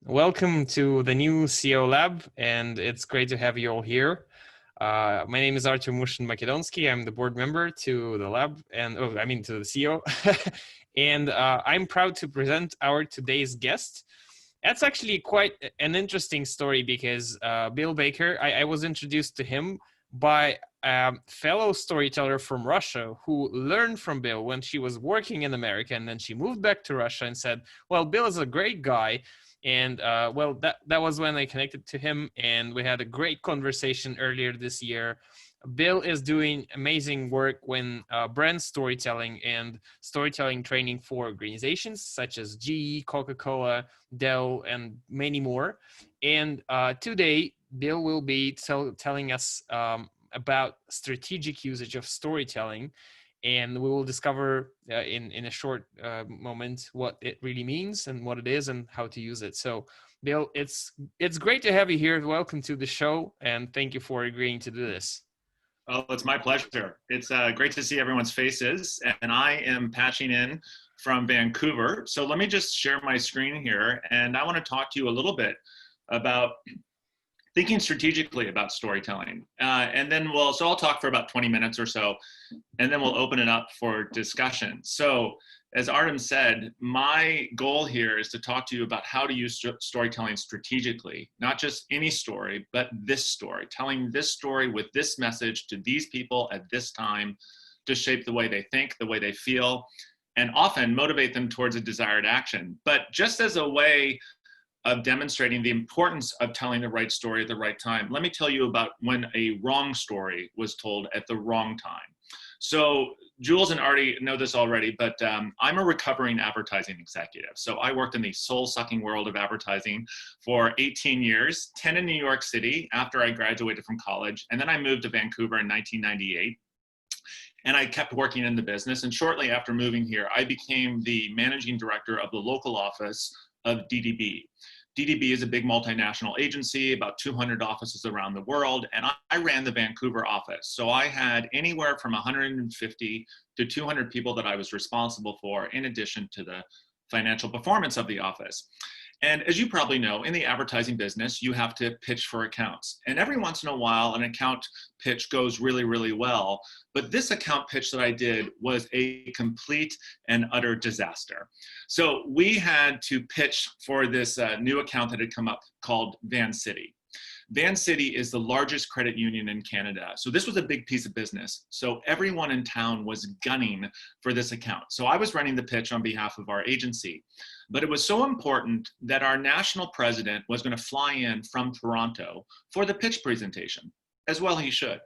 Welcome to the new SEO Lab, and it's great to have you all here. My name is Artur Mushin-Makedonsky. I'm the board member to the lab, and to the SEO. And I'm proud to present our today's guest. That's actually quite an interesting story because Bill Baker, I was introduced to him by a fellow storyteller from Russia who learned from Bill when she was working in America, and then she moved back to Russia and said, well, Bill is a great guy. And that was when I connected to him, and we had a great conversation earlier this year. Bill is doing amazing work when brand storytelling and storytelling training for organizations such as GE, Coca-Cola, Dell, and many more. And today, Bill will be telling us about strategic usage of storytelling, and we will discover in a short moment what it really means and what it is and how to use it. So, Bill, it's great to have you here. Welcome to the show, and thank you for agreeing to do this. Oh, it's my pleasure. It's great to see everyone's faces, and I am patching in from Vancouver. So let me just share my screen here, and I want to talk to you a little bit about thinking strategically about storytelling. And then so I'll talk for about 20 minutes or so, and then we'll open it up for discussion. So as Artem said, my goal here is to talk to you about how to use storytelling strategically, not just any story, but this story, telling this story with this message to these people at this time to shape the way they think, the way they feel, and often motivate them towards a desired action. But just as a way of demonstrating the importance of telling the right story at the right time, let me tell you about when a wrong story was told at the wrong time. So Jules and Artie know this already, but I'm a recovering advertising executive. So I worked in the soul-sucking world of advertising for 18 years, 10 in New York City after I graduated from college, and then I moved to Vancouver in 1998. And I kept working in the business. And shortly after moving here, I became the managing director of the local office of DDB. DDB is a big multinational agency, about 200 offices around the world, and I ran the Vancouver office. So I had anywhere from 150 to 200 people that I was responsible for, in addition to the financial performance of the office. And as you probably know, in the advertising business, you have to pitch for accounts. And every once in a while, an account pitch goes really, really well. But this account pitch that I did was a complete and utter disaster. So we had to pitch for this new account that had come up called Van City. Van City is the largest credit union in Canada. So this was a big piece of business. So everyone in town was gunning for this account. So I was running the pitch on behalf of our agency. But it was so important that our national president was going to fly in from Toronto for the pitch presentation, as well he should.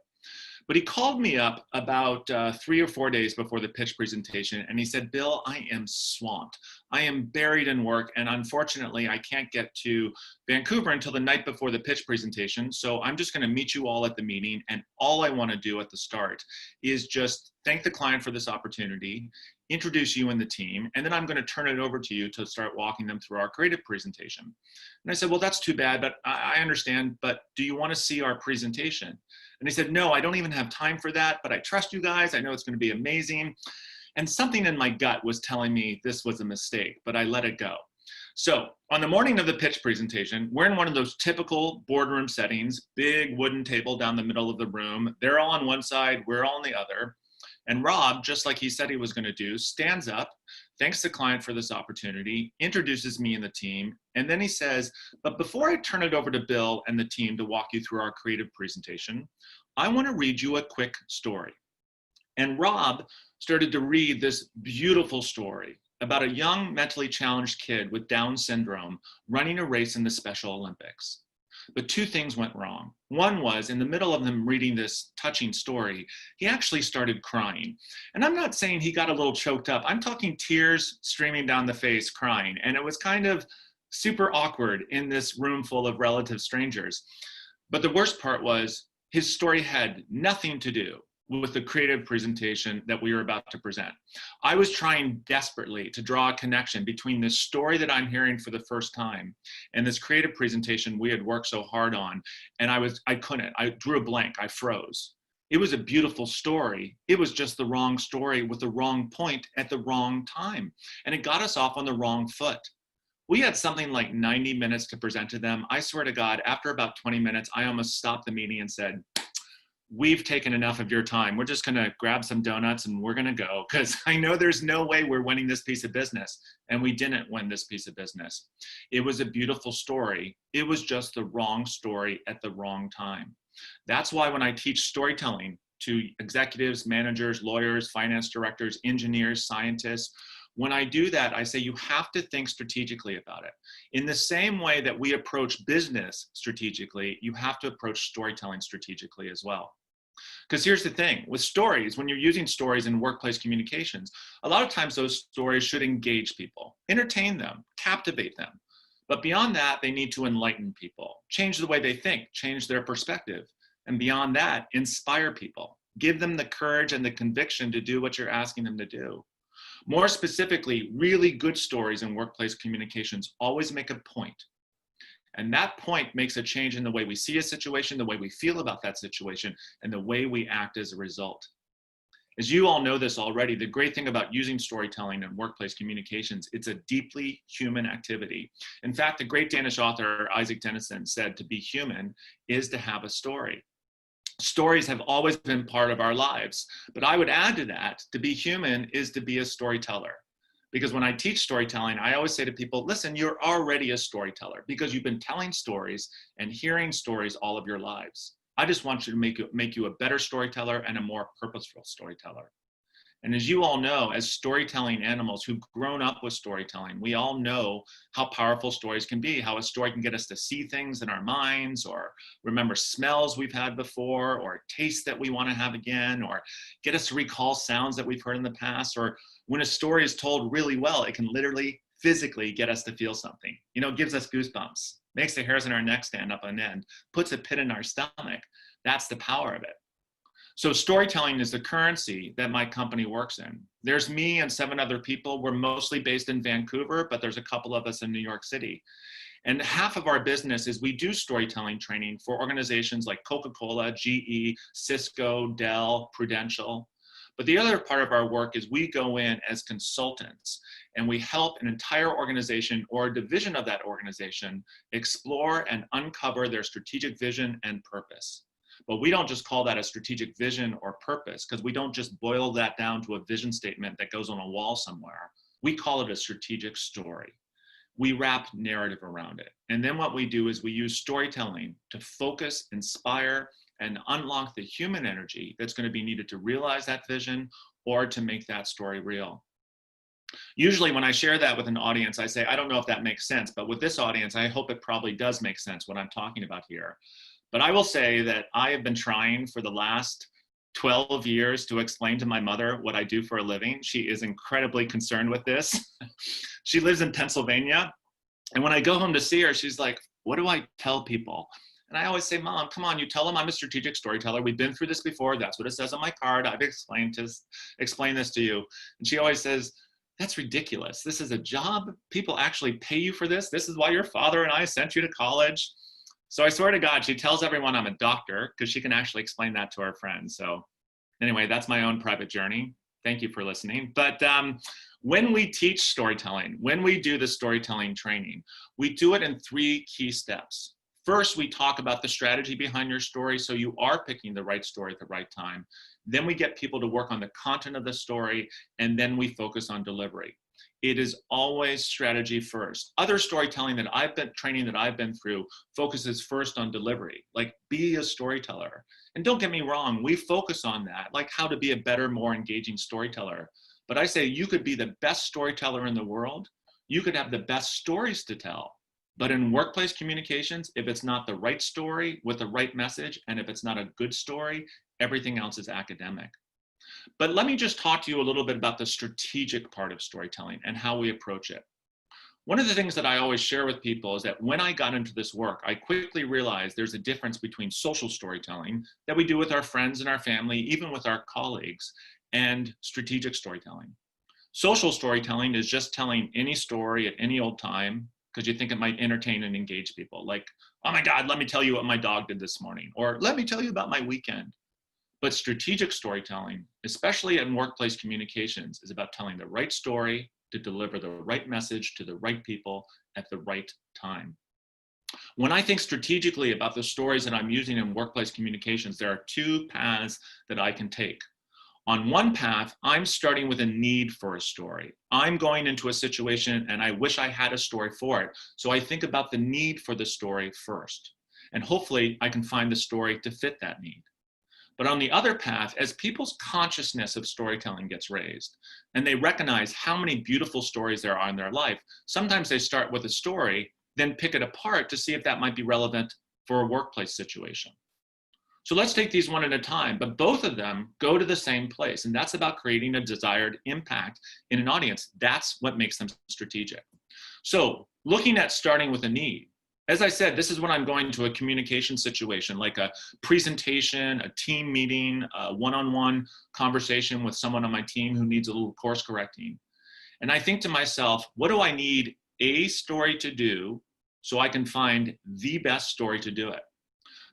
But he called me up about 3 or 4 days before the pitch presentation, and he said, Bill, I am swamped. I am buried in work, and unfortunately, I can't get to Vancouver until the night before the pitch presentation, so I'm just going to meet you all at the meeting, and all I want to do at the start is just thank the client for this opportunity, introduce you and the team, and then I'm going to turn it over to you to start walking them through our creative presentation. And I said, well, that's too bad, but I understand, but do you want to see our presentation? And he said, no, I don't even have time for that, but I trust you guys. I know it's going to be amazing. And something in my gut was telling me this was a mistake, but I let it go. So on the morning of the pitch presentation, we're in one of those typical boardroom settings, big wooden table down the middle of the room. They're all on one side, we're all on the other. And Rob, just like he said he was going to do, stands up, thanks the client for this opportunity, introduces me and the team, and then he says, but before I turn it over to Bill and the team to walk you through our creative presentation, I want to read you a quick story. And Rob started to read this beautiful story about a young mentally challenged kid with Down syndrome running a race in the Special Olympics. But two things went wrong. One was, in the middle of him reading this touching story, he actually started crying. And I'm not saying he got a little choked up. I'm talking tears streaming down the face, crying. And it was kind of super awkward in this room full of relative strangers. But the worst part was, his story had nothing to do with the creative presentation that we were about to present. I was trying desperately to draw a connection between this story that I'm hearing for the first time and this creative presentation we had worked so hard on, and I couldn't. I drew a blank. I froze. It was a beautiful story. It was just the wrong story with the wrong point at the wrong time, and it got us off on the wrong foot. We had something like 90 minutes to present to them. I swear to God, after about 20 minutes, I almost stopped the meeting and said, we've taken enough of your time. We're just going to grab some donuts and we're going to go, because I know there's no way we're winning this piece of business. And we didn't win this piece of business. It was a beautiful story. It was just the wrong story at the wrong time. That's why when I teach storytelling to executives, managers, lawyers, finance directors, engineers, scientists, when I do that, I say you have to think strategically about it. In the same way that we approach business strategically, you have to approach storytelling strategically as well. Because here's the thing, with stories, when you're using stories in workplace communications, a lot of times those stories should engage people, entertain them, captivate them. But beyond that, they need to enlighten people, change the way they think, change their perspective. And beyond that, inspire people, give them the courage and the conviction to do what you're asking them to do. More specifically, really good stories in workplace communications always make a point. And that point makes a change in the way we see a situation, the way we feel about that situation, and the way we act as a result. As you all know this already, the great thing about using storytelling in workplace communications, it's a deeply human activity. In fact, the great Danish author Isaac Dennison said to be human is to have a story. Stories have always been part of our lives, but I would add to that, to be human is to be a storyteller. Because when I teach storytelling, I always say to people, listen, you're already a storyteller because you've been telling stories and hearing stories all of your lives. I just want you to make you a better storyteller and a more purposeful storyteller. And as you all know, as storytelling animals who've grown up with storytelling, we all know how powerful stories can be, how a story can get us to see things in our minds, or remember smells we've had before, or tastes that we want to have again, or get us to recall sounds that we've heard in the past. Or when a story is told really well, it can literally physically get us to feel something. You know, it gives us goosebumps, makes the hairs on our neck stand up on end, puts a pit in our stomach. That's the power of it. So storytelling is the currency that my company works in. There's me and 7 other people. We're mostly based in Vancouver, but there's a couple of us in New York City. And half of our business is we do storytelling training for organizations like Coca-Cola, GE, Cisco, Dell, Prudential. But the other part of our work is we go in as consultants and we help an entire organization or a division of that organization explore and uncover their strategic vision and purpose. But we don't just call that a strategic vision or purpose, because we don't just boil that down to a vision statement that goes on a wall somewhere. We call it a strategic story. We wrap narrative around it. And then what we do is we use storytelling to focus, inspire, and unlock the human energy that's going to be needed to realize that vision or to make that story real. Usually when I share that with an audience, I say, I don't know if that makes sense, but with this audience, I hope it probably does make sense what I'm talking about here. But I will say that I have been trying for the last 12 years to explain to my mother what I do for a living. She is incredibly concerned with this. She lives in Pennsylvania. And when I go home to see her, she's like, what do I tell people? And I always say, Mom, come on, you tell them I'm a strategic storyteller. We've been through this before. That's what it says on my card. I've explained this to you. And she always says, that's ridiculous. This is a job. People actually pay you for this. This is why your father and I sent you to college. So I swear to God, she tells everyone I'm a doctor because she can actually explain that to her friends. So anyway, that's my own private journey. Thank you for listening. But when we teach storytelling, when we do the storytelling training, we do it in 3 key steps. First, we talk about the strategy behind your story, so you are picking the right story at the right time. Then we get people to work on the content of the story, and then we focus on delivery. It is always strategy first. Other storytelling that training that I've been through focuses first on delivery, like be a storyteller. And don't get me wrong, we focus on that, like how to be a better, more engaging storyteller. But I say you could be the best storyteller in the world. You could have the best stories to tell. But in workplace communications, if it's not the right story with the right message, and if it's not a good story, everything else is academic. But let me just talk to you a little bit about the strategic part of storytelling and how we approach it. One of the things that I always share with people is that when I got into this work, I quickly realized there's a difference between social storytelling that we do with our friends and our family, even with our colleagues, and strategic storytelling. Social storytelling is just telling any story at any old time because you think it might entertain and engage people. Like, oh my God, let me tell you what my dog did this morning, or let me tell you about my weekend. But strategic storytelling, especially in workplace communications, is about telling the right story, to deliver the right message to the right people at the right time. When I think strategically about the stories that I'm using in workplace communications, there are two paths that I can take. On one path, I'm starting with a need for a story. I'm going into a situation and I wish I had a story for it. So I think about the need for the story first. And hopefully I can find the story to fit that need. But on the other path, as people's consciousness of storytelling gets raised and they recognize how many beautiful stories there are in their life, sometimes they start with a story, then pick it apart to see if that might be relevant for a workplace situation. So let's take these one at a time, but both of them go to the same place, and that's about creating a desired impact in an audience. That's what makes them strategic. So looking at starting with a need, as I said, this is when I'm going to a communication situation, like a presentation, a team meeting, a one-on-one conversation with someone on my team who needs a little course correcting. And I think to myself, what do I need a story to do so I can find the best story to do it?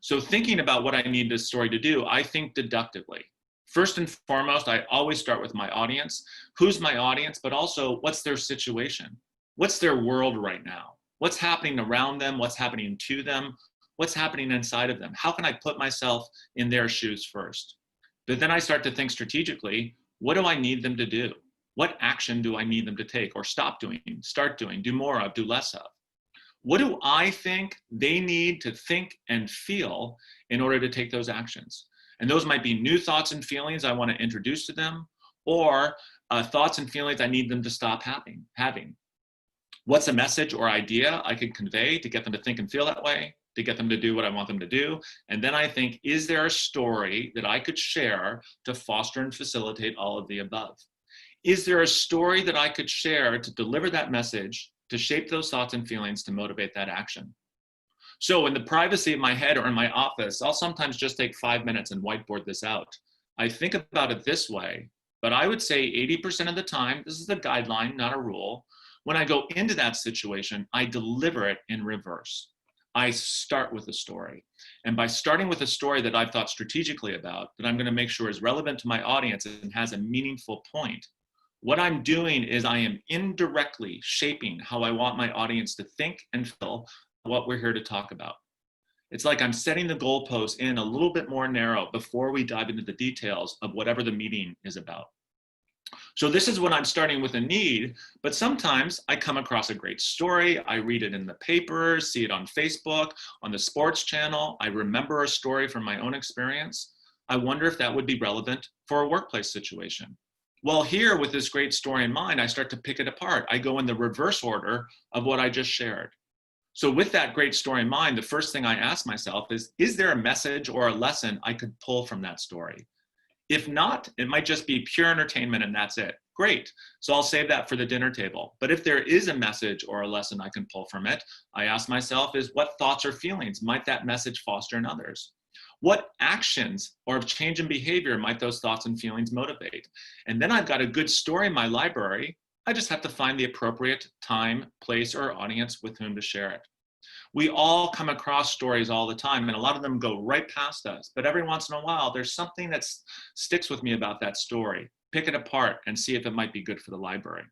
So thinking about what I need this story to do, I think deductively. First and foremost, I always start with my audience. Who's my audience, but also what's their situation? What's their world right now? What's happening around them? What's happening to them? What's happening inside of them? How can I put myself in their shoes first? But then I start to think strategically, what do I need them to do? What action do I need them to take or stop doing, start doing, do more of, do less of? What do I think they need to think and feel in order to take those actions? And those might be new thoughts and feelings I want to introduce to them, or thoughts and feelings I need them to stop having. What's a message or idea I can convey to get them to think and feel that way, to get them to do what I want them to do? And then I think, is there a story that I could share to foster and facilitate all of the above? Is there a story that I could share to deliver that message, to shape those thoughts and feelings, to motivate that action? So in the privacy of my head or in my office, I'll sometimes just take 5 minutes and whiteboard this out. I think about it this way, but I would say 80% of the time, this is a guideline, not a rule. When I go into that situation, I deliver it in reverse. I start with a story. And by starting with a story that I've thought strategically about, that I'm going to make sure is relevant to my audience and has a meaningful point, what I'm doing is I am indirectly shaping how I want my audience to think and feel what we're here to talk about. It's like I'm setting the goalposts in a little bit more narrow before we dive into the details of whatever the meeting is about. So this is when I'm starting with a need, but sometimes I come across a great story. I read it in the paper, see it on Facebook, on the sports channel. I remember a story from my own experience. I wonder if that would be relevant for a workplace situation. Well, here with this great story in mind, I start to pick it apart. I go in the reverse order of what I just shared. So with that great story in mind, the first thing I ask myself is there a message or a lesson I could pull from that story? If not, it might just be pure entertainment and that's it. Great. So I'll save that for the dinner table. But if there is a message or a lesson I can pull from it, I ask myself is what thoughts or feelings might that message foster in others? What actions or change in behavior might those thoughts and feelings motivate? And then I've got a good story in my library. I just have to find the appropriate time, place, or audience with whom to share it. We all come across stories all the time, and a lot of them go right past us. But every once in a while, there's something that sticks with me about that story. Pick it apart and see if it might be good for the library.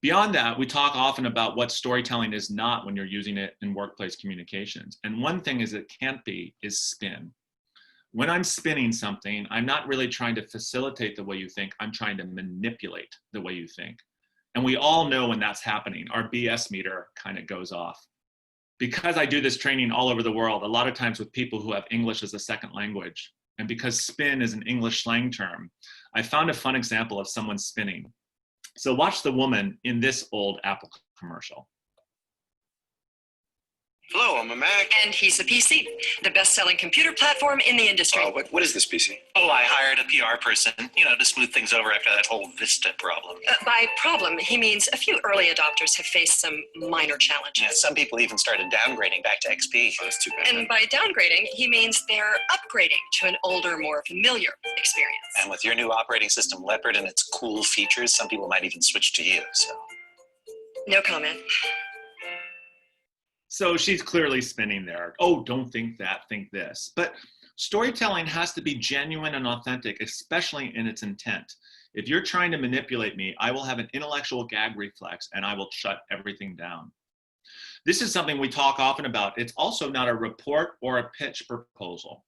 Beyond that, we talk often about what storytelling is not when you're using it in workplace communications. And one thing is it can't be is spin. When I'm spinning something, I'm not really trying to facilitate the way you think. I'm trying to manipulate the way you think. And we all know when that's happening, our BS meter kind of goes off. Because I do this training all over the world, a lot of times with people who have English as a second language, and because spin is an English slang term, I found a fun example of someone spinning. So watch the woman in this old Apple commercial. Hello, I'm a Mac. And he's a PC, the best-selling computer platform in the industry. What is this PC? Oh, I hired a PR person, to smooth things over after that whole Vista problem. By problem, he means a few early adopters have faced some minor challenges. Yeah, some people even started downgrading back to XP. Oh, that's too bad. And by downgrading, he means they're upgrading to an older, more familiar experience. And with your new operating system, Leopard, and its cool features, some people might even switch to you, so. No comment. So she's clearly spinning there. Oh, don't think that, think this. But storytelling has to be genuine and authentic, especially in its intent. If you're trying to manipulate me, I will have an intellectual gag reflex and I will shut everything down. This is something we talk often about. It's also not a report or a pitch proposal.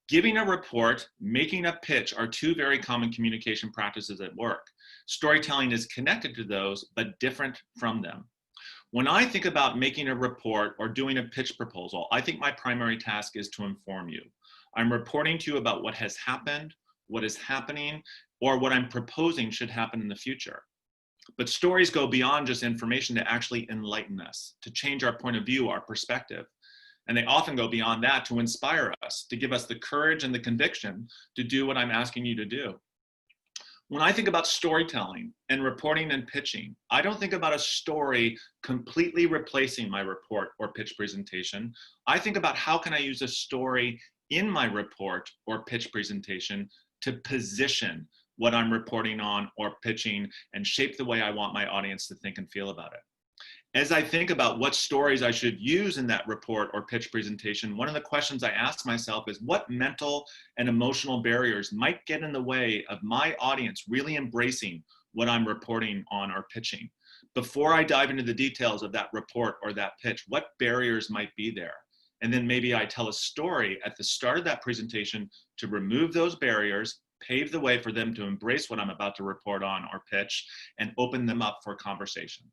Giving a report, making a pitch are two very common communication practices at work. Storytelling is connected to those, but different from them. When I think about making a report or doing a pitch proposal, I think my primary task is to inform you. I'm reporting to you about what has happened, what is happening, or what I'm proposing should happen in the future. But stories go beyond just information to actually enlighten us, to change our point of view, our perspective. And they often go beyond that to inspire us, to give us the courage and the conviction to do what I'm asking you to do. When I think about storytelling and reporting and pitching, I don't think about a story completely replacing my report or pitch presentation. I think about how can I use a story in my report or pitch presentation to position what I'm reporting on or pitching and shape the way I want my audience to think and feel about it. As I think about what stories I should use in that report or pitch presentation, one of the questions I ask myself is what mental and emotional barriers might get in the way of my audience really embracing what I'm reporting on or pitching? Before I dive into the details of that report or that pitch, what barriers might be there? And then maybe I tell a story at the start of that presentation to remove those barriers, pave the way for them to embrace what I'm about to report on or pitch, and open them up for conversation.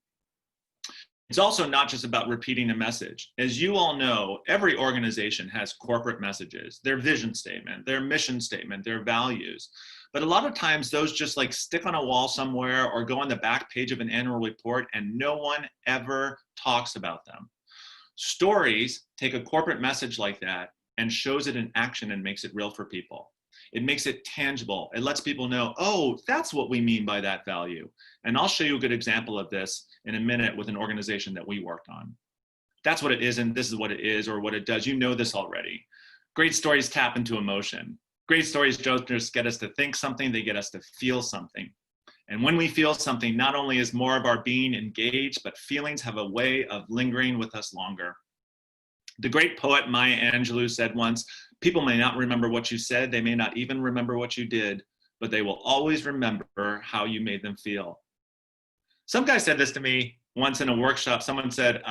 It's also not just about repeating a message. As you all know, every organization has corporate messages, their vision statement, their mission statement, their values. But a lot of times those just like stick on a wall somewhere or go on the back page of an annual report and no one ever talks about them. Stories take a corporate message like that and shows it in action and makes it real for people. It makes it tangible. It lets people know, oh, that's what we mean by that value. And I'll show you a good example of this in a minute with an organization that we worked on. That's what it isn't, this is what it is, or what it does. You know this already. Great stories tap into emotion. Great stories just get us to think something, they get us to feel something. And when we feel something, not only is more of our being engaged, but feelings have a way of lingering with us longer. The great poet Maya Angelou said once, people may not remember what you said, they may not even remember what you did, but they will always remember how you made them feel. Some guy said this to me once in a workshop. Someone said,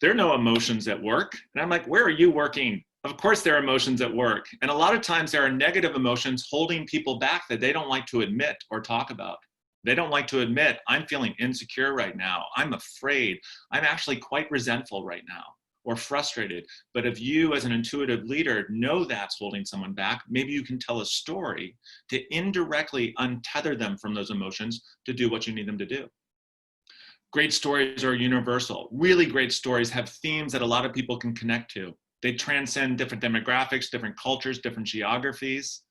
there are no emotions at work. And I'm like, where are you working? Of course there are emotions at work. And a lot of times there are negative emotions holding people back that they don't like to admit or talk about. They don't like to admit, I'm feeling insecure right now. I'm afraid. I'm actually quite resentful right now or frustrated. But if you as an intuitive leader know that's holding someone back, maybe you can tell a story to indirectly untether them from those emotions to do what you need them to do. Great stories are universal. Really great stories have themes that a lot of people can connect to. They transcend different demographics, different cultures, different geographies.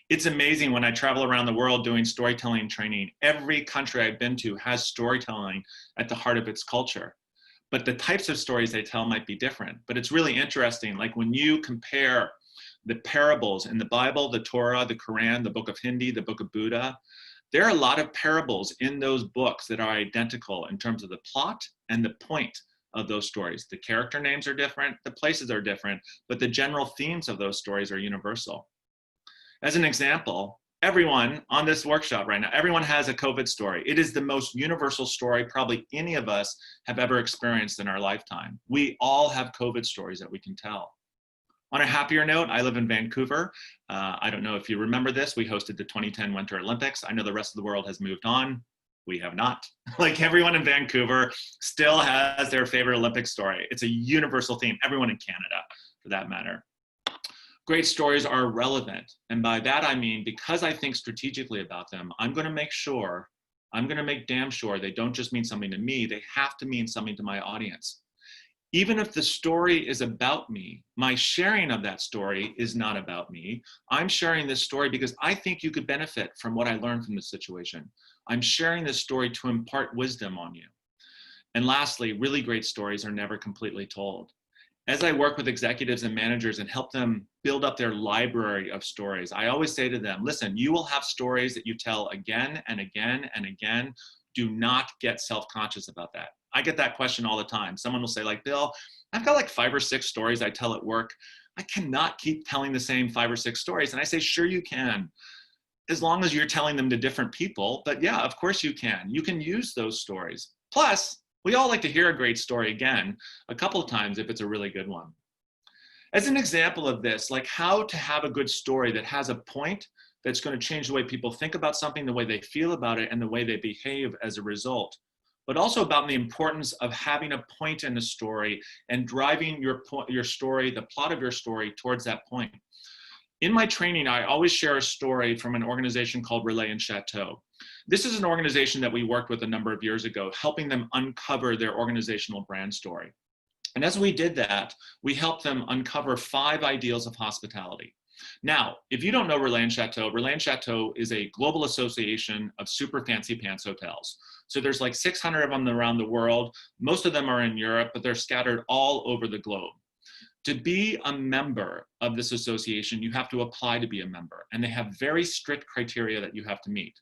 It's amazing when I travel around the world doing storytelling training. Every country I've been to has storytelling at the heart of its culture. But the types of stories they tell might be different. But it's really interesting, like when you compare the parables in the Bible, the Torah, the Quran, the book of Hindi, the book of Buddha, there are a lot of parables in those books that are identical in terms of the plot and the point of those stories. The character names are different, the places are different, but the general themes of those stories are universal. As an example, everyone on this workshop right now, everyone has a COVID story. It is the most universal story probably any of us have ever experienced in our lifetime. We all have COVID stories that we can tell. On a happier note, I live in Vancouver. I don't know if you remember this. We hosted the 2010 Winter Olympics. I know the rest of the world has moved on. We have not. Like everyone in Vancouver still has their favorite Olympic story. It's a universal theme, everyone in Canada for that matter. Great stories are relevant. And by that, I mean, because I think strategically about them, I'm going to make damn sure they don't just mean something to me, they have to mean something to my audience. Even if the story is about me, my sharing of that story is not about me. I'm sharing this story because I think you could benefit from what I learned from this situation. I'm sharing this story to impart wisdom on you. And lastly, really great stories are never completely told. As I work with executives and managers and help them build up their library of stories, I always say to them, listen, you will have stories that you tell again and again and again. Do not get self-conscious about that. I get that question all the time. Someone will say like, Bill, I've got like 5 or 6 stories I tell at work. I cannot keep telling the same 5 or 6 stories. And I say, sure you can. as long as you're telling them to different people. But yeah, of course you can. You can use those stories. Plus, we all like to hear a great story again a couple of times if it's a really good one. As an example of this, like how to have a good story that has a point that's going to change the way people think about something, the way they feel about it, and the way they behave as a result, but also about the importance of having a point in the story and driving your story, the plot of your story, towards that point. In my training, I always share a story from an organization called Relay and Chateau. This is an organization that we worked with a number of years ago, helping them uncover their organizational brand story. And as we did that, we helped them uncover 5 ideals of hospitality. Now, if you don't know Relay and Chateau is a global association of super fancy pants hotels. So there's like 600 of them around the world. Most of them are in Europe, but they're scattered all over the globe. To be a member of this association, you have to apply to be a member, and they have very strict criteria that you have to meet.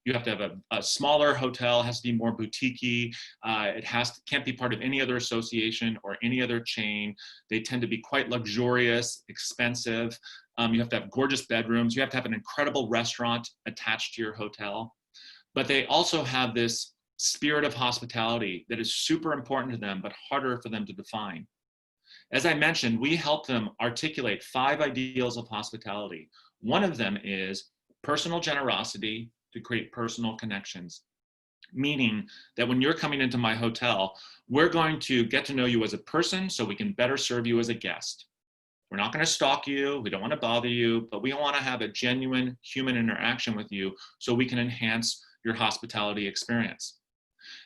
You have to have a smaller hotel, has to be more boutique-y. Can't be part of any other association or any other chain. They tend to be quite luxurious, expensive. You have to have gorgeous bedrooms. You have to have an incredible restaurant attached to your hotel. But they also have this spirit of hospitality that is super important to them, but harder for them to define. As I mentioned, we help them articulate 5 ideals of hospitality. One of them is personal generosity to create personal connections, meaning that when you're coming into my hotel, we're going to get to know you as a person so we can better serve you as a guest. We're not going to stalk you. We don't want to bother you, but we want to have a genuine human interaction with you so we can enhance your hospitality experience.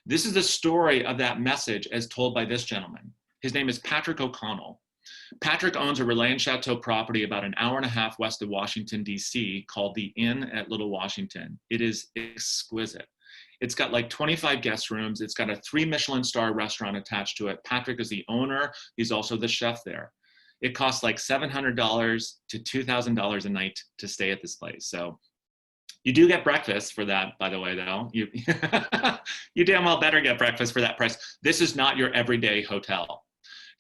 This is the story of that message as told by this gentleman. His name is Patrick O'Connell. Patrick owns a Relay and Chateau property about an hour and a half west of Washington, D.C. called the Inn at Little Washington. It is exquisite. It's got like 25 guest rooms. It's got a 3 Michelin star restaurant attached to it. Patrick is the owner. He's also the chef there. It costs like $700 to $2,000 a night to stay at this place. So you do get breakfast for that, by the way, though. You damn well better get breakfast for that price. This is not your everyday hotel.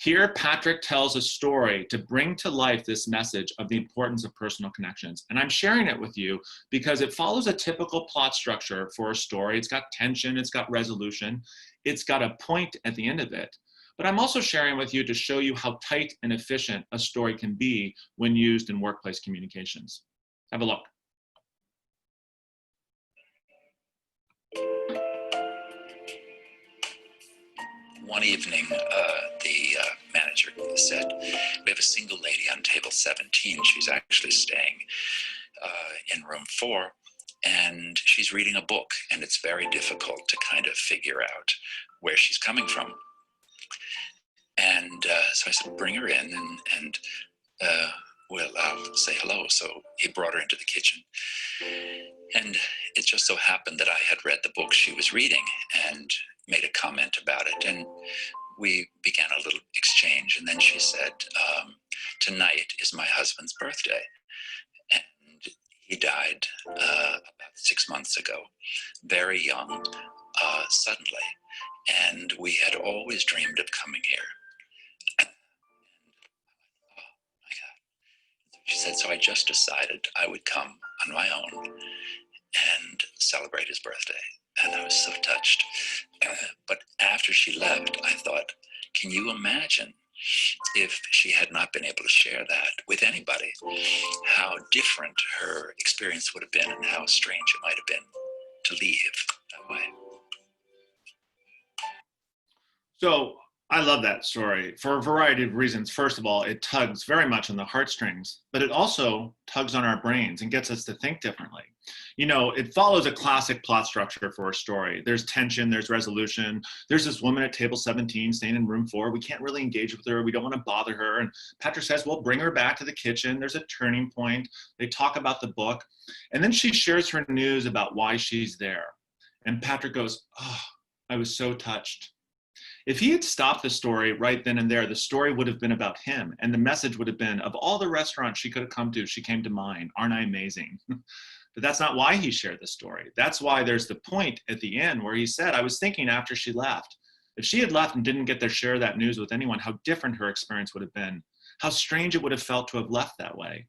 Here, Patrick tells a story to bring to life this message of the importance of personal connections. And I'm sharing it with you because it follows a typical plot structure for a story. It's got tension, it's got resolution, it's got a point at the end of it. But I'm also sharing with you to show you how tight and efficient a story can be when used in workplace communications. Have a look. One evening, the manager said, we have a single lady on table 17. She's actually staying in room 4, and she's reading a book, and it's very difficult to kind of figure out where she's coming from. And so I said, bring her in, and I'll say hello. So he brought her into the kitchen. And it just so happened that I had read the book she was reading and made a comment about it. And we began a little exchange. And then she said, tonight is my husband's birthday. And he died about 6 months ago, very young, suddenly. And we had always dreamed of coming here. She said, so I just decided I would come on my own and celebrate his birthday. And I was so touched. But after she left, I thought, can you imagine if she had not been able to share that with anybody, how different her experience would have been and how strange it might have been to leave that way. So I love that story for a variety of reasons. First of all, it tugs very much on the heartstrings, but it also tugs on our brains and gets us to think differently. You know, it follows a classic plot structure for a story. There's tension, there's resolution. There's this woman at table 17 staying in room 4. We can't really engage with her. We don't want to bother her. And Patrick says, well, bring her back to the kitchen. There's a turning point. They talk about the book. And then she shares her news about why she's there. And Patrick goes, oh, I was so touched. If he had stopped the story right then and there, the story would have been about him. And the message would have been, of all the restaurants she could have come to, she came to mine. Aren't I amazing? But that's not why he shared the story. That's why there's the point at the end where he said, I was thinking after she left, if she had left and didn't get to share that news with anyone, how different her experience would have been, how strange it would have felt to have left that way.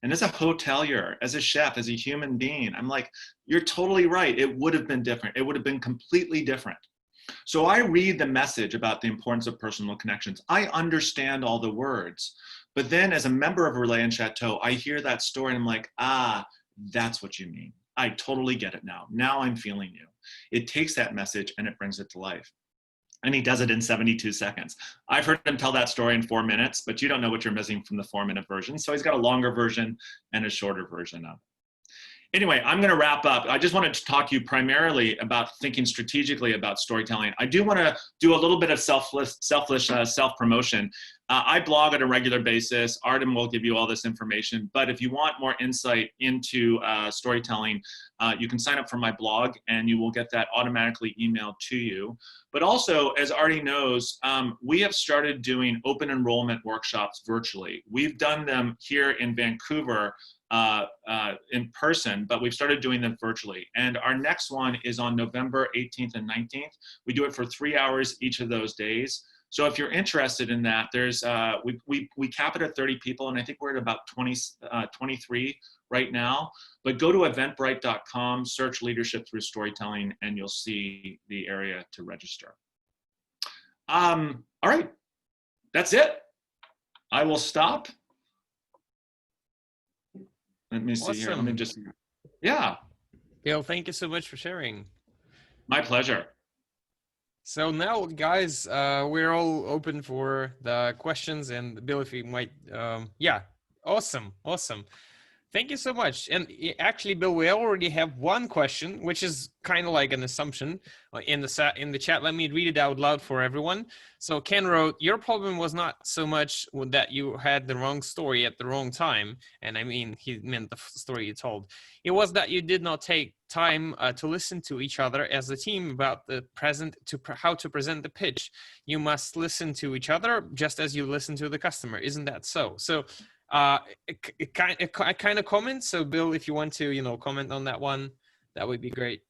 And as a hotelier, as a chef, as a human being, I'm like, you're totally right. It would have been different. It would have been completely different. So I read the message about the importance of personal connections. I understand all the words. But then as a member of Relay and Chateau, I hear that story and I'm like, ah, that's what you mean. I totally get it now. Now I'm feeling you. It takes that message and it brings it to life. And he does it in 72 seconds. I've heard him tell that story in 4 minutes, but you don't know what you're missing from the 4-minute version. So he's got a longer version and a shorter version of it. Anyway, I'm going to wrap up. I just wanted to talk to you primarily about thinking strategically about storytelling. I do want to do a little bit of selfless self-promotion. I blog on a regular basis. Artem will give you all this information. But if you want more insight into storytelling, you can sign up for my blog and you will get that automatically emailed to you. But also, as Artie knows, we have started doing open enrollment workshops virtually. We've done them here in Vancouver in person, but we've started doing them virtually. And our next one is on November 18th and 19th. We do it for 3 hours each of those days. So if you're interested in that, there's we cap it at 30 people, and I think we're at about 23 right now. But go to eventbrite.com, search leadership through storytelling, and you'll see the area to register. All right, that's it. I will stop. Let me see here. Let me just, yeah. Bill, thank you so much for sharing. My pleasure. So now, guys, we're all open for the questions, and Bill, if you might, yeah, awesome. Thank you so much. And actually, Bill, we already have one question, which is kind of like an assumption in the chat. Let me read it out loud for everyone. So Ken wrote, your problem was not so much that you had the wrong story at the wrong time. And I mean, he meant the story you told. It was that you did not take time to listen to each other as a team about the how to present the pitch. You must listen to each other just as you listen to the customer. Isn't that so? So kind of comment. So Bill, if you want to, comment on that one, that would be great.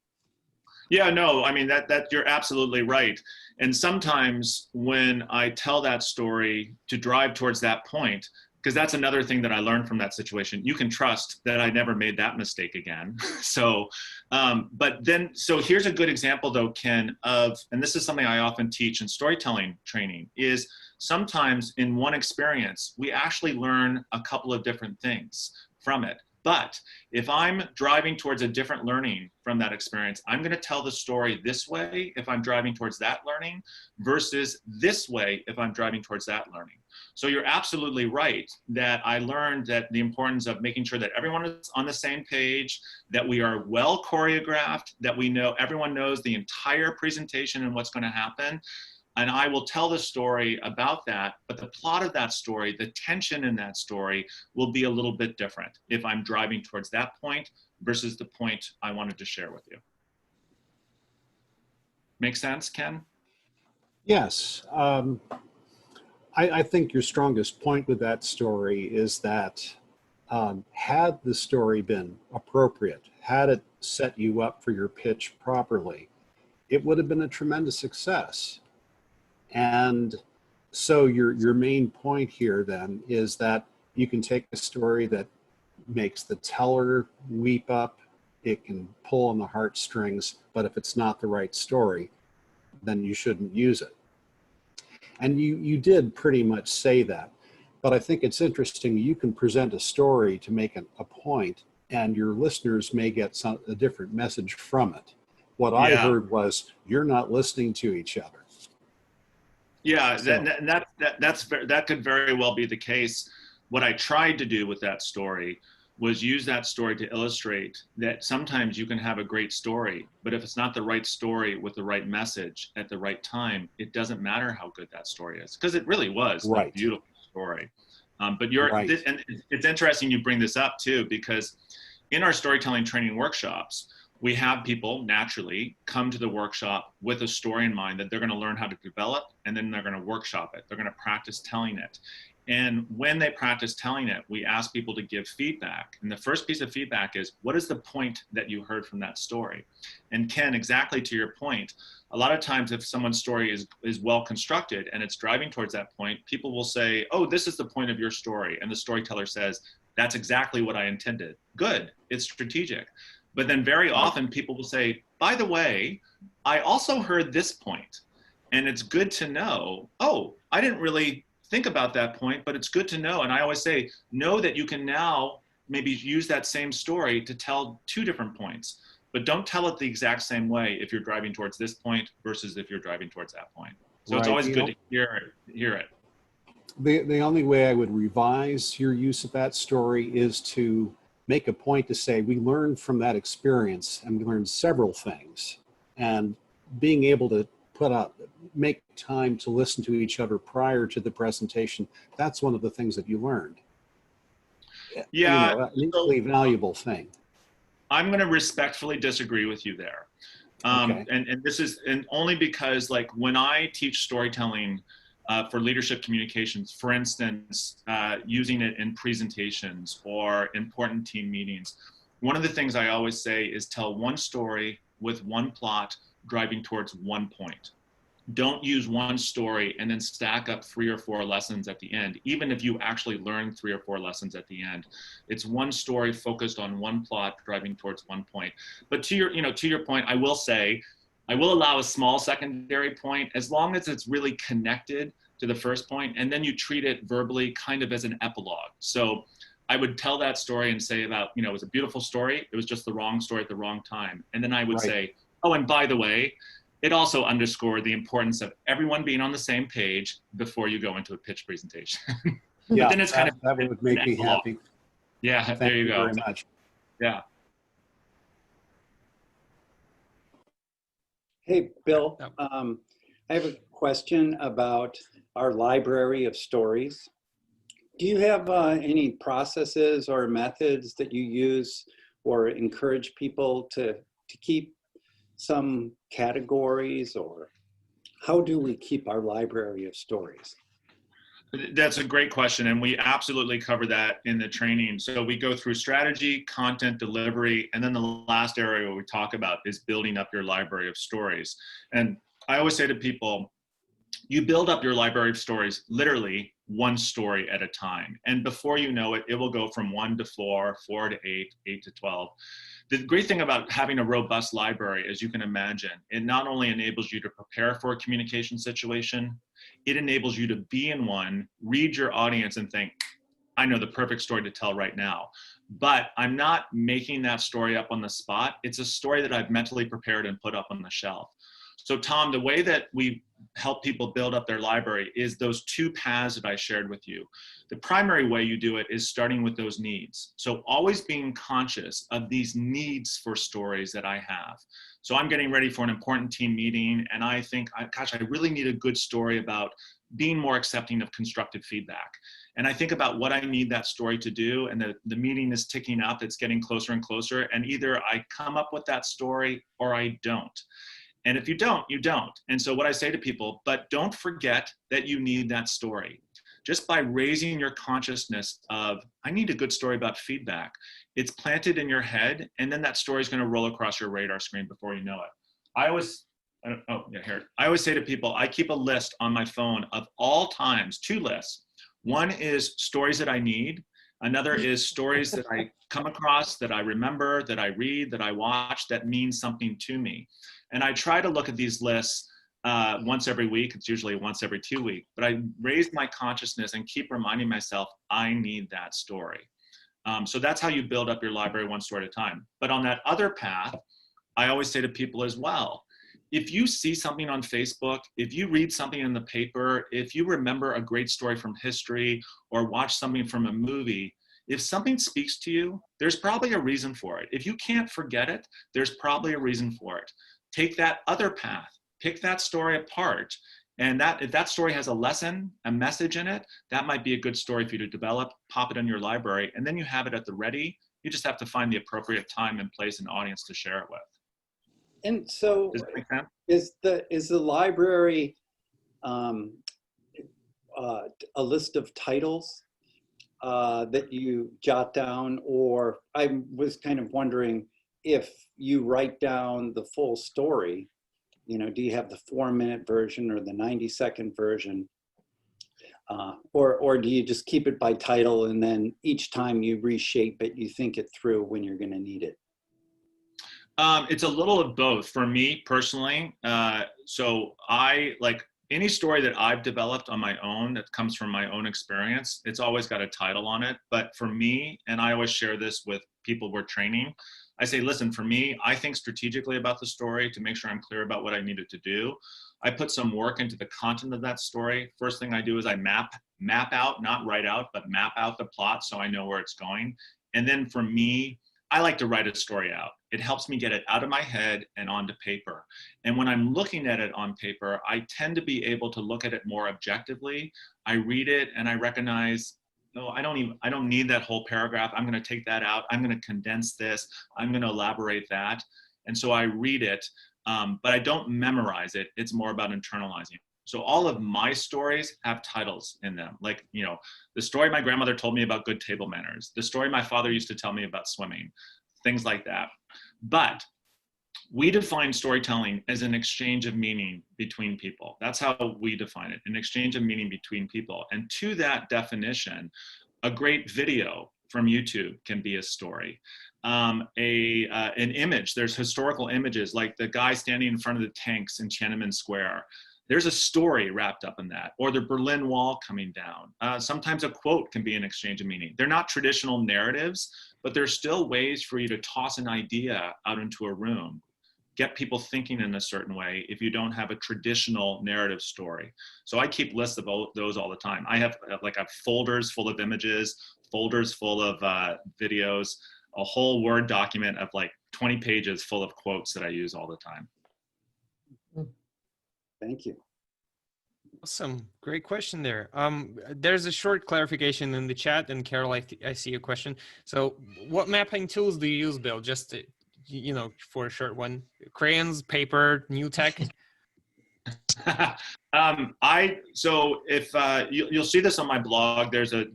Yeah, no, I mean, that you're absolutely right. And sometimes when I tell that story to drive towards that point, because that's another thing that I learned from that situation, you can trust that I never made that mistake again. So, so here's a good example though, Ken, and this is something I often teach in storytelling training, is sometimes in one experience, we actually learn a couple of different things from it. But if I'm driving towards a different learning from that experience, I'm going to tell the story this way if I'm driving towards that learning versus this way if I'm driving towards that learning. So you're absolutely right that I learned that the importance of making sure that everyone is on the same page, that we are well choreographed, that everyone knows the entire presentation and what's going to happen. And I will tell the story about that, but the plot of that story, the tension in that story will be a little bit different if I'm driving towards that point versus the point I wanted to share with you. Make sense, Ken? Yes. I think your strongest point with that story is that had the story been appropriate, had it set you up for your pitch properly, it would have been a tremendous success. And so your main point here then is that you can take a story that makes the teller weep up, it can pull on the heartstrings, but if it's not the right story, then you shouldn't use it. And you did pretty much say that, but I think it's interesting. You can present a story to make a point, and your listeners may get a different message from it. What I heard was, you're not listening to each other. Yeah, that could very well be the case. What I tried to do with that story was use that story to illustrate that sometimes you can have a great story, but if it's not the right story with the right message at the right time, it doesn't matter how good that story is, because it really was a beautiful story. But and it's interesting you bring this up too, because in our storytelling training workshops, we have people naturally come to the workshop with a story in mind that they're going to learn how to develop, and then they're going to workshop it. They're going to practice telling it. And when they practice telling it, we ask people to give feedback. And the first piece of feedback is, what is the point that you heard from that story? And Ken, exactly to your point, a lot of times if someone's story is well constructed and it's driving towards that point, people will say, oh, this is the point of your story. And the storyteller says, That's exactly what I intended. Good, it's strategic. But then very often people will say, by the way, I also heard this point. And it's good to know, oh, I didn't really think about that point, but it's good to know. And I always say, know that you can now maybe use that same story to tell 2 different points, but don't tell it the exact same way if you're driving towards this point versus if you're driving towards that point. So it's always good to hear it. The only way I would revise your use of that story is to make a point to say, we learned from that experience and we learned several things. And being able to make time to listen to each other prior to the presentation, that's one of the things that you learned. Yeah, an equally valuable thing. I'm going to respectfully disagree with you there. Okay. And this is only because, like, when I teach storytelling for leadership communications, for instance, using it in presentations or important team meetings, one of the things I always say is tell one story with one plot driving towards one point. Don't use one story and then stack up 3 or 4 lessons at the end, even if you actually learn 3 or 4 lessons at the end. It's one story focused on one plot driving towards one point. But to your point, I will say, I will allow a small secondary point as long as it's really connected to the first point, and then you treat it verbally kind of as an epilogue. So I would tell that story and say about, it was a beautiful story. It was just the wrong story at the wrong time. And then I would say, oh, and by the way, it also underscored the importance of everyone being on the same page before you go into a pitch presentation. Yeah, but then it's that would make me happy. Yeah, Thank there you go. Very much. Yeah. Hey, Bill, I have a question about our library of stories. Do you have any processes or methods that you use or encourage people to keep some categories, or how do we keep our library of stories? That's a great question, and we absolutely cover that in the training. So we go through strategy, content delivery, and then the last area we talk about is building up your library of stories. And I always say to people, you build up your library of stories literally one story at a time. And before you know it, it will go from 1 to 4, 4 to 8, 8 to 12. The great thing about having a robust library, as you can imagine, it not only enables you to prepare for a communication situation, it enables you to be in one, read your audience and think, I know the perfect story to tell right now. But I'm not making that story up on the spot. It's a story that I've mentally prepared and put up on the shelf. So Tom, the way that we help people build up their library is those 2 paths that I shared with you. The primary way you do it is starting with those needs. So always being conscious of these needs for stories that I have. So I'm getting ready for an important team meeting and I think, gosh, I really need a good story about being more accepting of constructive feedback. And I think about what I need that story to do, and the meeting is ticking up, it's getting closer and closer, and either I come up with that story or I don't. And if you don't, you don't. And so what I say to people, but don't forget that you need that story. Just by raising your consciousness of, I need a good story about feedback, it's planted in your head, and then that story is going to roll across your radar screen before you know it. I always say to people, I keep a list on my phone of all times, 2 lists. One is stories that I need. Another is stories that I come across, that I remember, that I read, that I watch, that mean something to me. And I try to look at these lists once every week. It's usually once every 2 weeks. But I raise my consciousness and keep reminding myself, I need that story. So that's how you build up your library one story at a time. But on that other path, I always say to people as well, if you see something on Facebook, if you read something in the paper, if you remember a great story from history or watch something from a movie, if something speaks to you, there's probably a reason for it. If you can't forget it, there's probably a reason for it. Take that other path, pick that story apart. And if that story has a lesson, a message in it, that might be a good story for you to develop, pop it in your library, and then you have it at the ready. You just have to find the appropriate time and place and audience to share it with. And so Does that make sense? is the library a list of titles that you jot down, or I was kind of wondering if you write down the full story, do you have the 4-minute version or the 90-second version? Or do you just keep it by title and then each time you reshape it, you think it through when you're going to need it? It's a little of both for me personally. So I like any story that I've developed on my own that comes from my own experience, it's always got a title on it. But for me, and I always share this with people we're training, I say, listen, for me, I think strategically about the story to make sure I'm clear about what I needed to do. I put some work into the content of that story. First thing I do is I map out, not write out, but map out the plot so I know where it's going. And then for me, I like to write a story out. It helps me get it out of my head and onto paper. And when I'm looking at it on paper, I tend to be able to look at it more objectively. I read it and I recognize, no, I don't need that whole paragraph. I'm going to take that out. I'm going to condense this. I'm going to elaborate that. And so I read it, but I don't memorize it. It's more about internalizing. So all of my stories have titles in them. Like, you know, the story my grandmother told me about good table manners, the story my father used to tell me about swimming, things like that. But we define storytelling as an exchange of meaning between people. That's how we define it, an exchange of meaning between people. And to that definition, a great video from YouTube can be a story. An image, there's historical images like the guy standing in front of the tanks in Tiananmen Square. There's a story wrapped up in that, or the Berlin Wall coming down. Sometimes a quote can be an exchange of meaning. They're not traditional narratives, but there's still ways for you to toss an idea out into a room, get people thinking in a certain way if you don't have a traditional narrative story. So I keep lists of those all the time. I have folders full of images, folders full of videos, a whole Word document of like 20 pages full of quotes that I use all the time. Thank you. Awesome. Great question there. There's a short clarification in the chat, and Carol, I see a question. So what mapping tools do you use, Bill? Just to, you know, for a short one, crayons, paper, new tech? So if you'll see this on my blog, there's a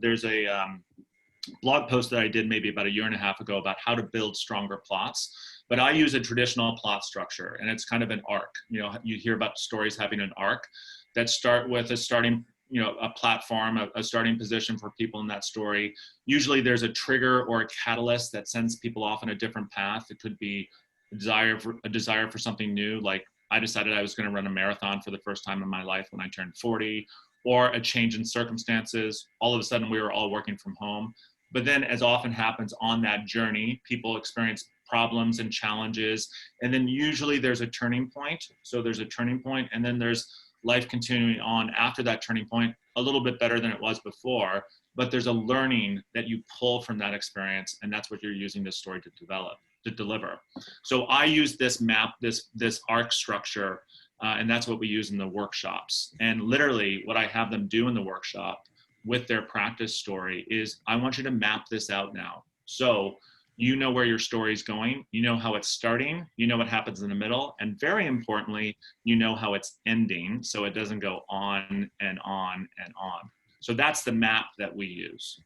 blog post that I did maybe about 1.5 years ago about how to build stronger plots. But I use a traditional plot structure, and it's kind of an arc. You know, you hear about stories having an arc that start with a starting, you know, a platform, a starting position for people in that story. Usually there's a trigger or a catalyst that sends people off on a different path. It could be a desire for something new, like I decided I was going to run a marathon for the first time in my life when I turned 40, or a change in circumstances. All of a sudden we were all working from home. But then, as often happens on that journey, people experience problems and challenges. And then usually there's a turning point. So there's a turning point, and then there's life continuing on after that turning point, a little bit better than it was before, but there's a learning that you pull from that experience, and that's what you're using this story to deliver. So I use this map, this arc structure, and that's what we use in the workshops. And literally what I have them do in the workshop with their practice story is, I want you to map this out now. So you know where your story is going, you know how it's starting, you know what happens in the middle, and very importantly, you know how it's ending, so it doesn't go on and on and on. So that's the map that we use.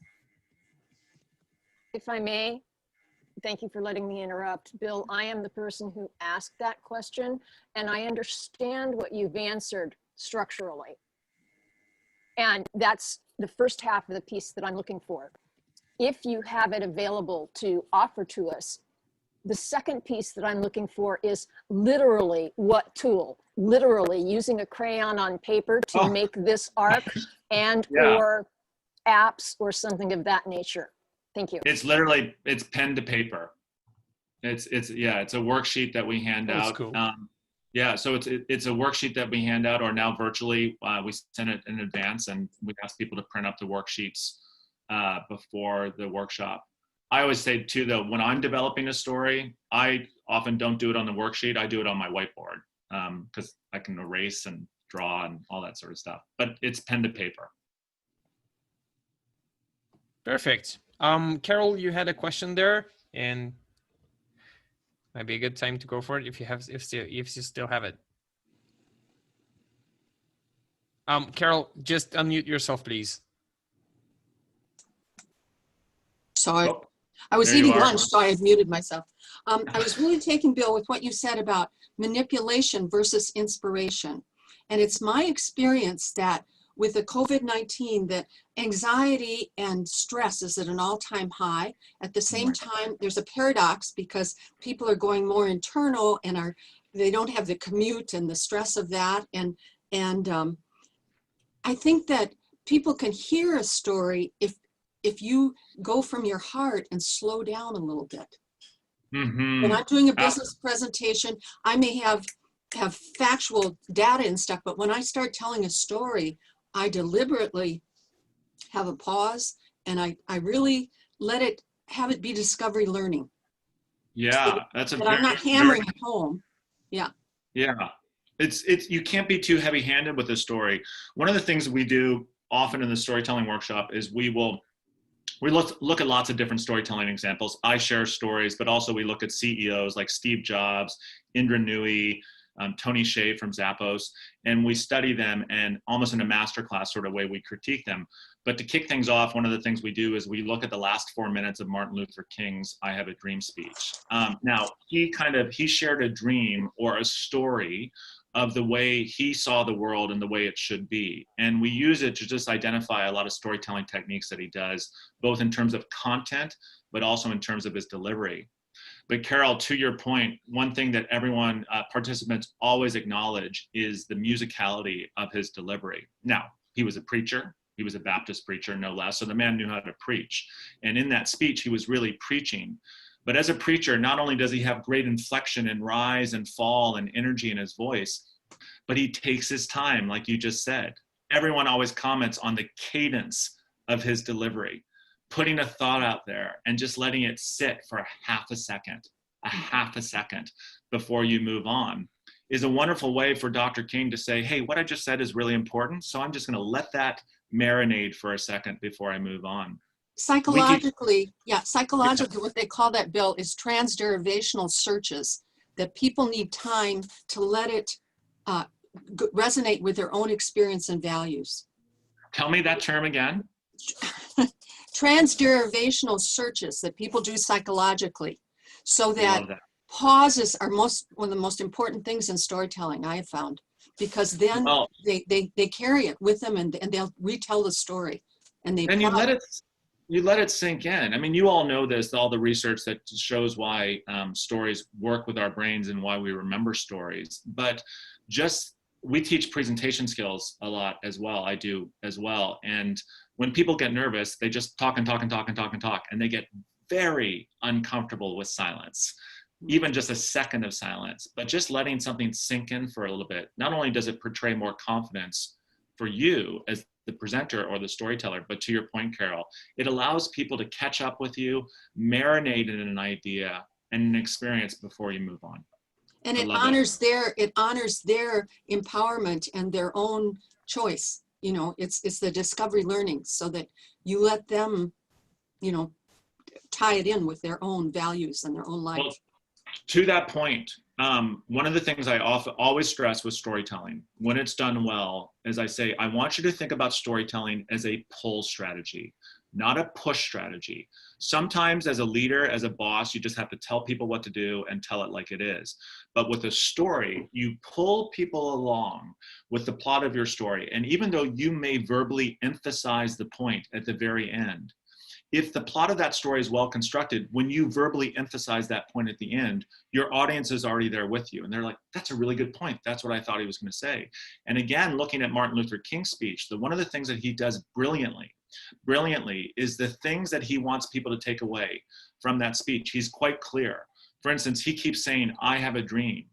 If I may, thank you for letting me interrupt. Bill, I am the person who asked that question, and I understand what you've answered structurally. And that's the first half of the piece that I'm looking for. If you have it available to offer to us, the second piece that I'm looking for is literally what tool, literally using a crayon on paper to make this arc and or apps or something of that nature. Thank you. It's literally, it's pen to paper. It's a worksheet that we hand out. Cool. Yeah, so it's a worksheet that we hand out, or now virtually, we send it in advance, and we ask people to print up the worksheets before the workshop. I always say too, though, when I'm developing a story, I often don't do it on the worksheet. I do it on my whiteboard because I can erase and draw and all that sort of stuff. But it's pen to paper. Perfect. Carol, you had a question there, and might be a good time to go for it if you still have it. Carol, just unmute yourself, please. Sorry, Oh, I was there you eating are. lunch, so I had muted myself. I was really taken, Bill, with what you said about manipulation versus inspiration. And it's my experience that with the COVID-19 that anxiety and stress is at an all-time high. At the same time, there's a paradox because people are going more internal and they don't have the commute and the stress of that. And I think that people can hear a story if you go from your heart and slow down a little bit. Mm-hmm. When I'm doing a business presentation, I may have factual data and stuff, but when I start telling a story, I deliberately have a pause and I really have it be discovery learning. Yeah, so that's that I'm not hammering it home. Yeah. Yeah. It's you can't be too heavy-handed with a story. One of the things we do often in the storytelling workshop is we look at lots of different storytelling examples. I share stories, but also we look at CEOs like Steve Jobs, Indra Nooyi, Tony Hsieh from Zappos, and we study them, and almost in a masterclass sort of way we critique them. But to kick things off, one of the things we do is we look at the last 4 minutes of Martin Luther King's "I Have a Dream" speech. Now he shared a dream or a story of the way he saw the world and the way it should be. And we use it to just identify a lot of storytelling techniques that he does, both in terms of content, but also in terms of his delivery. But Carol, to your point, one thing that everyone, participants always acknowledge is the musicality of his delivery. Now, he was a preacher. He was a Baptist preacher, no less. So the man knew how to preach. And in that speech, he was really preaching. But as a preacher, not only does he have great inflection and rise and fall and energy in his voice, but he takes his time, like you just said. Everyone always comments on the cadence of his delivery, putting a thought out there and just letting it sit for a half a second before you move on is a wonderful way for Dr. King to say, hey, what I just said is really important, so I'm just going to let that marinate for a second before I move on. Psychologically, what they call that, Bill, is transderivational searches, that people need time to let it resonate with their own experience and values. Tell me that term again. Transderivational searches that people do psychologically, so that pauses are one of the most important things in storytelling, I have found, because then they carry it with them and they'll retell the story. And you let it sink in. I mean, you all know this, all the research that shows why stories work with our brains and why we remember stories. But we teach presentation skills a lot as well. I do as well. And when people get nervous, they just talk and talk and talk and talk and talk, and they get very uncomfortable with silence, even just a second of silence. But just letting something sink in for a little bit, not only does it portray more confidence for you as the presenter or the storyteller, but to your point, Carol, it allows people to catch up with you, marinate in an idea and an experience before you move on. And it honors their empowerment and their own choice. You know, it's the discovery learning, so that you let them, you know, tie it in with their own values and their own life. Well, to that point, one of the things I always stress with storytelling, when it's done well, is I say, I want you to think about storytelling as a pull strategy, not a push strategy. Sometimes as a leader, as a boss, you just have to tell people what to do and tell it like it is. But with a story, you pull people along with the plot of your story. And even though you may verbally emphasize the point at the very end, if the plot of that story is well constructed, when you verbally emphasize that point at the end, your audience is already there with you. And they're like, that's a really good point. That's what I thought he was going to say. And again, looking at Martin Luther King's speech, one of the things that he does brilliantly is the things that he wants people to take away from that speech. He's quite clear. For instance, he keeps saying, I have a dream.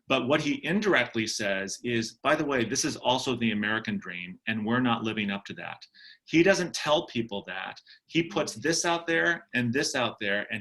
But what he indirectly says is, by the way, this is also the American dream, and we're not living up to that. He doesn't tell people that. He puts this out there, and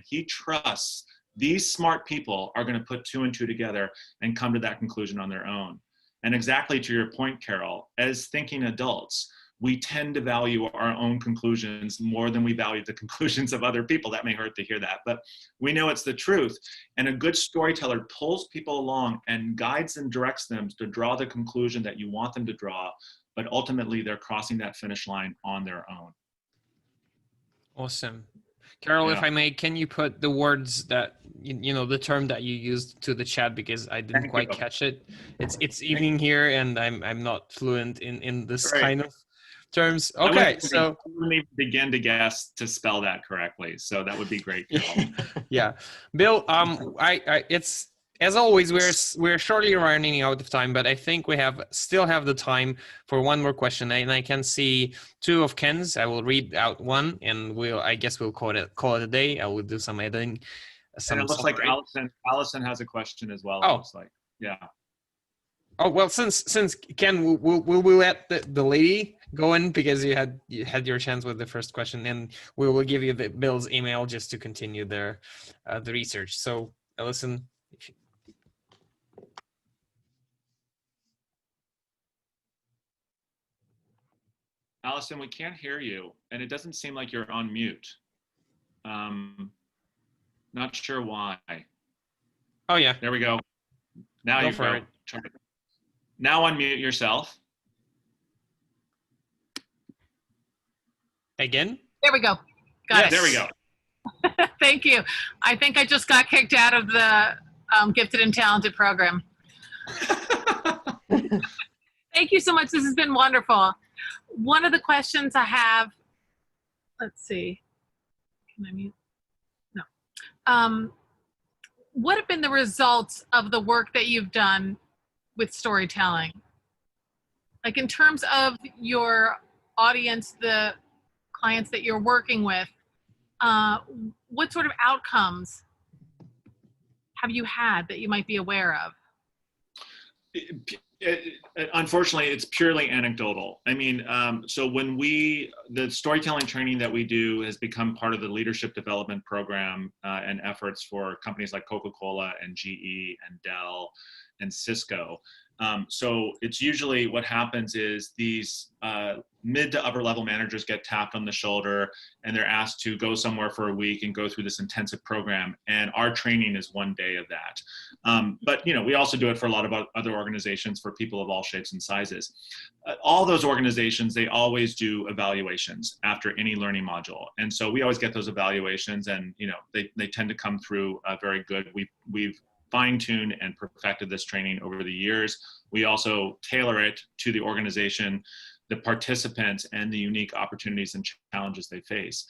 he trusts these smart people are going to put 2 and 2 together and come to that conclusion on their own. And exactly to your point, Carol, as thinking adults, we tend to value our own conclusions more than we value the conclusions of other people. That may hurt to hear that, but we know it's the truth. And a good storyteller pulls people along and guides and directs them to draw the conclusion that you want them to draw, but ultimately they're crossing that finish line on their own. Awesome. Carol, if I may, can you put the words that, you know, the term that you used to the chat, because I didn't quite catch it. It's evening here and I'm not fluent in this kind of terms. I Okay, wouldn't so even begin to guess to spell that correctly. So that would be great. yeah, Bill. It's as always we're shortly running out of time, but I think we still have the time for one more question. And I can see two of Ken's. I will read out one, and I guess we'll call it a day. I will do some editing. And it looks like Allison has a question as well. Oh. It looks like, yeah. Oh, well, since Ken, we'll let the lady go in because you had your chance with the first question, and we will give you Bill's email just to continue the research. So, Allison. Allison, we can't hear you, and it doesn't seem like you're on mute. Not sure why. Oh yeah. There we go. Now you go. Now unmute yourself. Again? There we go. Got it. There we go. Thank you. I think I just got kicked out of the Gifted and Talented program. Thank you so much. This has been wonderful. One of the questions I have, let's see. Can I mute? No. What have been the results of the work that you've done with storytelling? Like in terms of your audience, the clients that you're working with, what sort of outcomes have you had that you might be aware of? Unfortunately, it's purely anecdotal. I mean, so when the storytelling training that we do has become part of the leadership development program and efforts for companies like Coca-Cola and GE and Dell and Cisco. So it's usually what happens is these mid to upper level managers get tapped on the shoulder and they're asked to go somewhere for a week and go through this intensive program. And our training is one day of that. But we also do it for a lot of other organizations for people of all shapes and sizes. All those organizations, they always do evaluations after any learning module. And so we always get those evaluations and they tend to come through very good. We've fine-tuned and perfected this training over the years. We also tailor it to the organization, the participants, and the unique opportunities and challenges they face.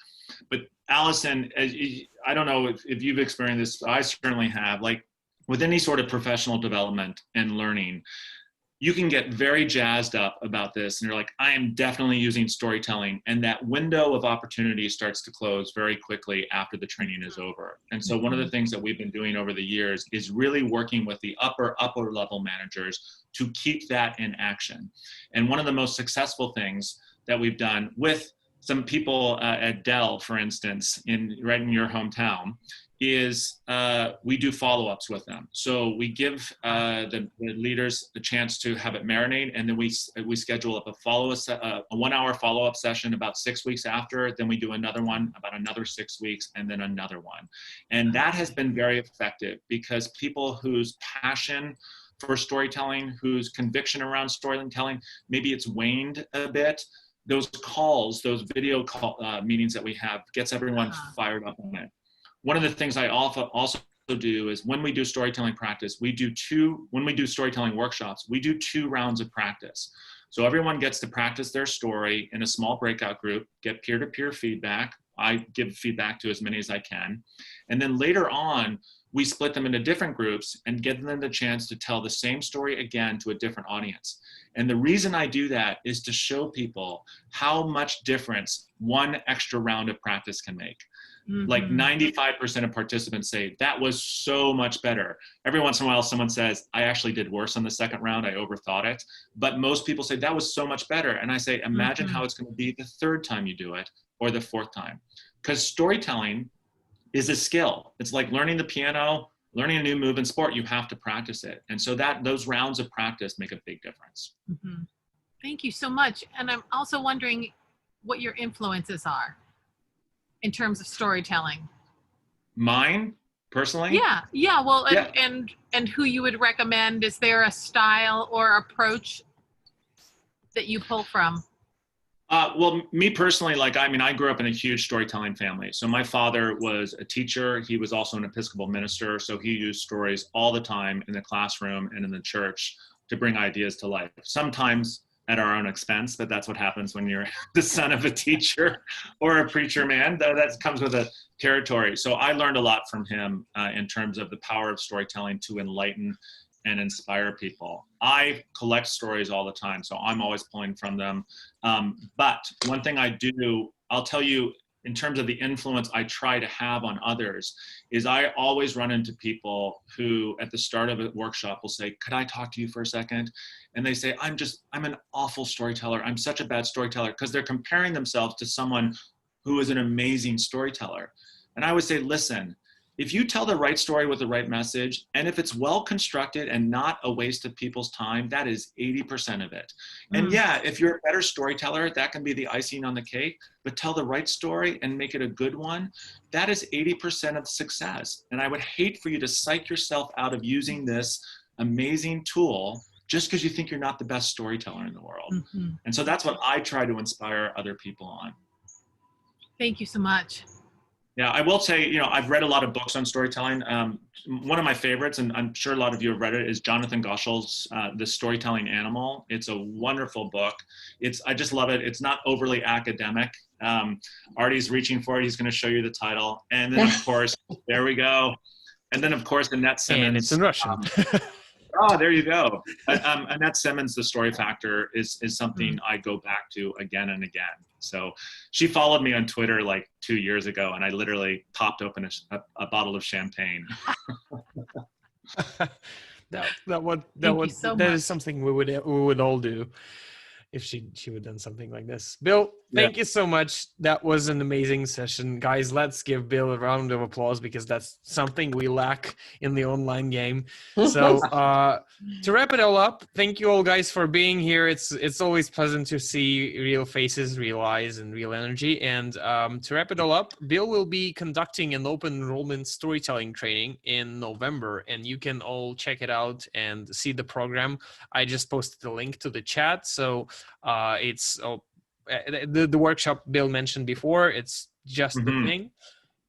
But Allison, I don't know if you've experienced this, I certainly have. Like with any sort of professional development and learning, you can get very jazzed up about this and you're like, I am definitely using storytelling. And that window of opportunity starts to close very quickly after the training is over. And so one of the things that we've been doing over the years is really working with the upper level managers to keep that in action. And one of the most successful things that we've done with some people at Dell, for instance, right in your hometown, is we do follow-ups with them. So we give the leaders the chance to have it marinate, and then we schedule up a 1 hour follow-up session about 6 weeks after. Then we do another one about another 6 weeks, and then another one. And that has been very effective because people whose passion for storytelling, whose conviction around storytelling, maybe it's waned a bit. Those calls, those video meetings that we have gets everyone fired up on it. One of the things I also do is when we do storytelling practice, when we do storytelling workshops, we do 2 rounds of practice. So everyone gets to practice their story in a small breakout group, get peer-to-peer feedback. I give feedback to as many as I can. And then later on, we split them into different groups and give them the chance to tell the same story again to a different audience. And the reason I do that is to show people how much difference one extra round of practice can make. Like 95% of participants say, that was so much better. Every once in a while, someone says, I actually did worse on the second round. I overthought it. But most people say, that was so much better. And I say, imagine how it's going to be the 3rd time you do it or the 4th time. Because storytelling is a skill. It's like learning the piano, learning a new move in sport. You have to practice it. And so those rounds of practice make a big difference. Thank you so much. And I'm also wondering what your influences are in terms of storytelling. Mine, personally? Yeah. Well, and who you would recommend? Is there a style or approach that you pull from? Well, me personally, I grew up in a huge storytelling family. So my father was a teacher. He was also an Episcopal minister. So he used stories all the time in the classroom and in the church to bring ideas to life. Sometimes at our own expense, but that's what happens when you're the son of a teacher or a preacher man. That comes with a territory. So I learned a lot from him in terms of the power of storytelling to enlighten and inspire people. I collect stories all the time, so I'm always pulling from them. But one thing I do, I'll tell you, in terms of the influence I try to have on others, is I always run into people who at the start of a workshop will say, could I talk to you for a second? And they say, I'm an awful storyteller. I'm such a bad storyteller, because they're comparing themselves to someone who is an amazing storyteller. And I would say, listen, if you tell the right story with the right message, and if it's well constructed and not a waste of people's time, that is 80% of it. And yeah, if you're a better storyteller, that can be the icing on the cake, but tell the right story and make it a good one. That is 80% of success. And I would hate for you to psych yourself out of using this amazing tool just because you think you're not the best storyteller in the world. And so that's what I try to inspire other people on. Thank you so much. Yeah, I will say, you know, I've read a lot of books on storytelling. One of my favorites, and I'm sure a lot of you have read it, is Jonathan Goschel's The Storytelling Animal. It's a wonderful book. I just love it. It's not overly academic. Artie's reaching for it. He's going to show you the title. And then, of course, there we go. And then, of course, Annette Simmons. And it's in Russian. Oh, there you go. Annette Simmons, The Story Factor, is something I go back to again and again. So she followed me on Twitter like 2 years ago, and I literally popped open a bottle of champagne. that is something we would all do if she would have done something like this. Bill, thank you so much. That was an amazing session. Guys, let's give Bill a round of applause, because that's something we lack in the online game. So to wrap it all up, thank you all guys for being here. It's always pleasant to see real faces, real eyes, and real energy. And to wrap it all up, Bill will be conducting an open enrollment storytelling training in November, and you can all check it out and see the program. I just posted the link to the chat. So it's the workshop Bill mentioned before. It's just the thing.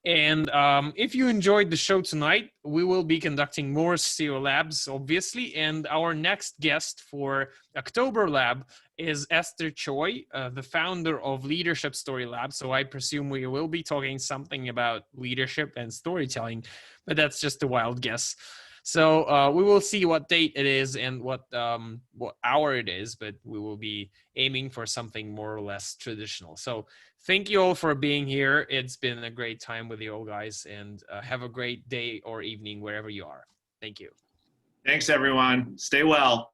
And if you enjoyed the show tonight, we will be conducting more SEO labs, obviously. And our next guest for October lab is Esther Choi, the founder of Leadership Story Lab. So I presume we will be talking something about leadership and storytelling, but that's just a wild guess. So we will see what date it is and what hour it is, but we will be aiming for something more or less traditional. So thank you all for being here. It's been a great time with you all guys, and have a great day or evening wherever you are. Thank you. Thanks, everyone. Stay well.